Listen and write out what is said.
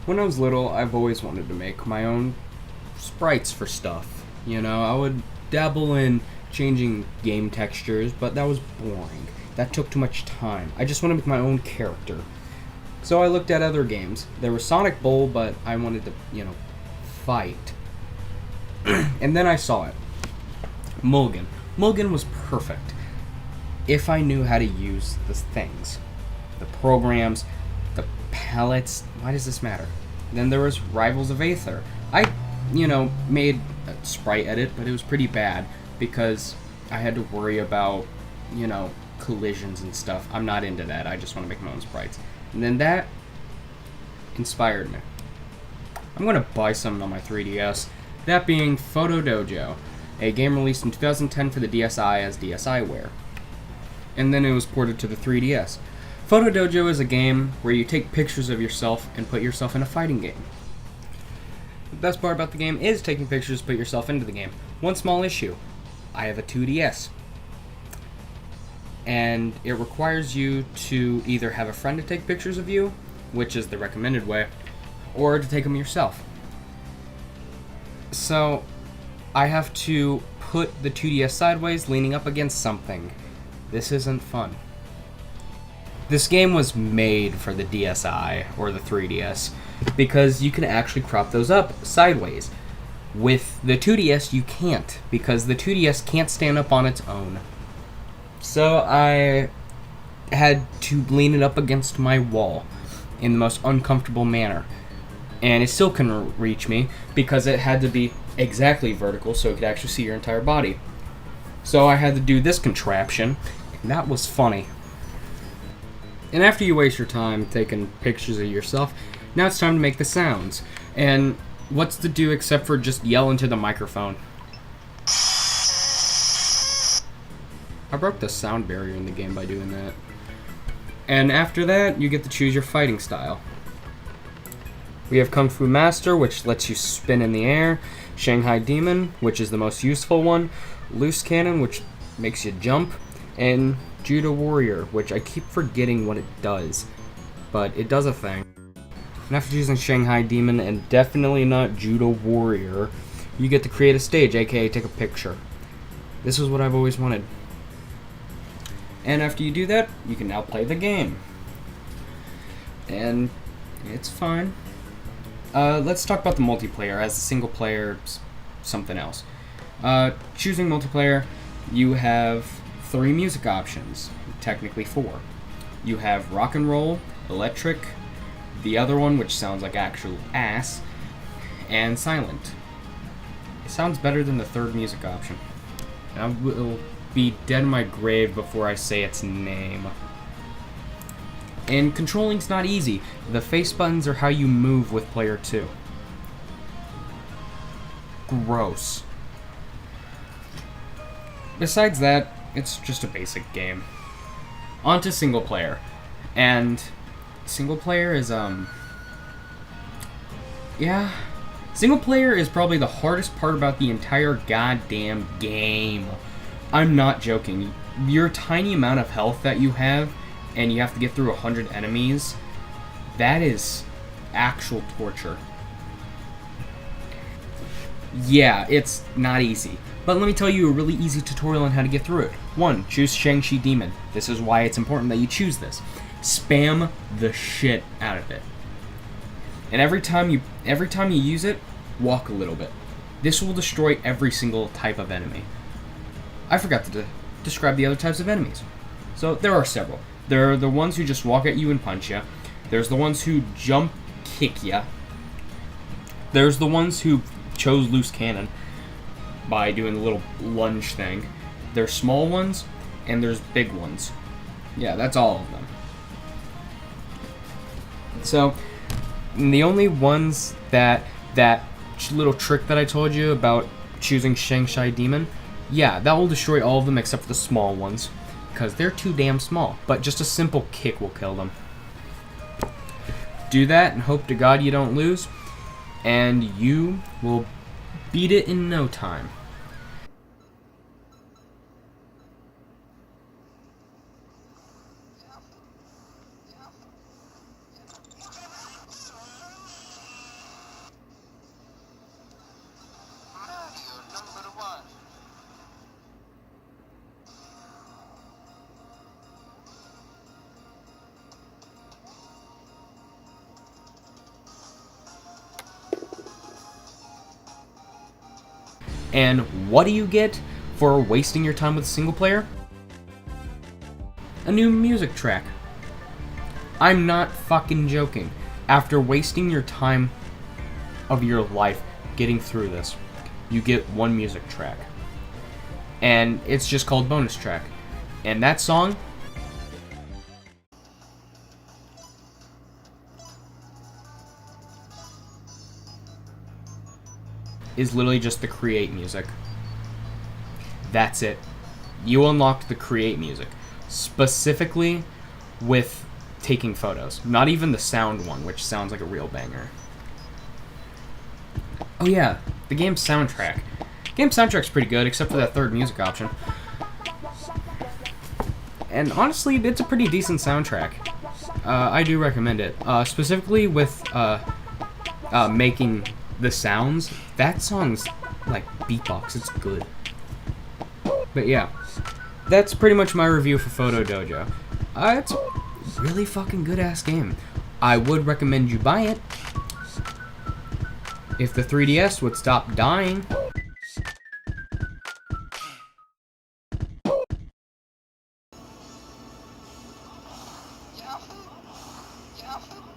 When I was little, I've always wanted to make my own sprites for stuff. You know, I would dabble in changing game textures, but that was boring. That took too much time. I just want to make my own character. So I looked at other games. There was Sonic Bowl, but I wanted to, fight. And then I saw it. Mulligan. Mulligan was perfect. If I knew how to use the things. The programs, the palettes, why does this matter? Then there was Rivals of Aether. I, made a sprite edit, but it was pretty bad because I had to worry about, collisions and stuff. I'm not into that. I just want to make my own sprites. And then that inspired me. I'm going to buy something on my 3DS. That being Photo Dojo, a game released in 2010 for the DSi as DSiWare. And then it was ported to the 3DS. Photo Dojo is a game where you take pictures of yourself and put yourself in a fighting game. The best part about the game is taking pictures to put yourself into the game. One small issue. I have a 2DS. And it requires you to either have a friend to take pictures of you, which is the recommended way, or to take them yourself. So, I have to put the 2DS sideways, leaning up against something. This isn't fun. This game was made for the DSi, or the 3DS, because you can actually crop those up sideways. With the 2DS, you can't, because the 2DS can't stand up on its own. So I had to lean it up against my wall in the most uncomfortable manner. And it still couldn't reach me, because it had to be exactly vertical so it could actually see your entire body. So I had to do this contraption, and that was funny. And after you waste your time taking pictures of yourself, now it's time to make the sounds. And what's to do except for just yell into the microphone? I broke the sound barrier in the game by doing that. And after that, you get to choose your fighting style. We have Kung Fu Master, which lets you spin in the air, Shanghai Demon, which is the most useful one, Loose Cannon, which makes you jump, and Judo Warrior, which I keep forgetting what it does, but it does a thing. And after choosing Shanghai Demon, and definitely not Judo Warrior, you get to create a stage, aka take a picture. This is what I've always wanted. And after you do that, you can now play the game. And it's fine. Let's talk about the multiplayer, as the single player something else. Choosing multiplayer, you have 3 music options, technically 4. You have rock and roll, electric, the other one, which sounds like actual ass, and silent. It sounds better than the 3rd music option. I will be dead in my grave before I say its name. And controlling's not easy. The face buttons are how you move with player 2. Gross. Besides that, it's just a basic game. On to single player. And single player is, yeah. Single player is probably the hardest part about the entire goddamn game. I'm not joking. Your tiny amount of health that you have, and you have to get through 100 enemies, that is actual torture. Yeah, it's not easy. But let me tell you a really easy tutorial on how to get through it. 1. Choose Shang-Chi Demon. This is why it's important that you choose this. Spam the shit out of it. And every time you use it, walk a little bit. This will destroy every single type of enemy. I forgot to describe the other types of enemies. So there are several. There are the ones who just walk at you and punch you. There's the ones who jump kick you. There's the ones who chose Loose Cannon by doing the little lunge thing. There's small ones, and there's big ones. Yeah, that's all of them. So, the only ones that little trick that I told you about choosing Shanghai Demon, yeah, that will destroy all of them except for the small ones, because they're too damn small. But just a simple kick will kill them. Do that and hope to God you don't lose, and you will beat it in no time. And what do you get for wasting your time with single player? A new music track. I'm not fucking joking. After wasting your time of your life getting through this, you get one music track. And it's just called bonus track. And that song is literally just the create music. That's it. You unlocked the create music. Specifically with taking photos. Not even the sound one, which sounds like a real banger. Oh yeah, the game's soundtrack. Game soundtrack's pretty good, except for that third music option. And honestly, it's a pretty decent soundtrack. I do recommend it. Specifically with making the sounds. That song's like beatbox. It's good. But yeah, that's pretty much my review for Photo Dojo. It's a really fucking good ass game. I would recommend you buy it. If the 3DS would stop dying. Yahoo! Yahoo!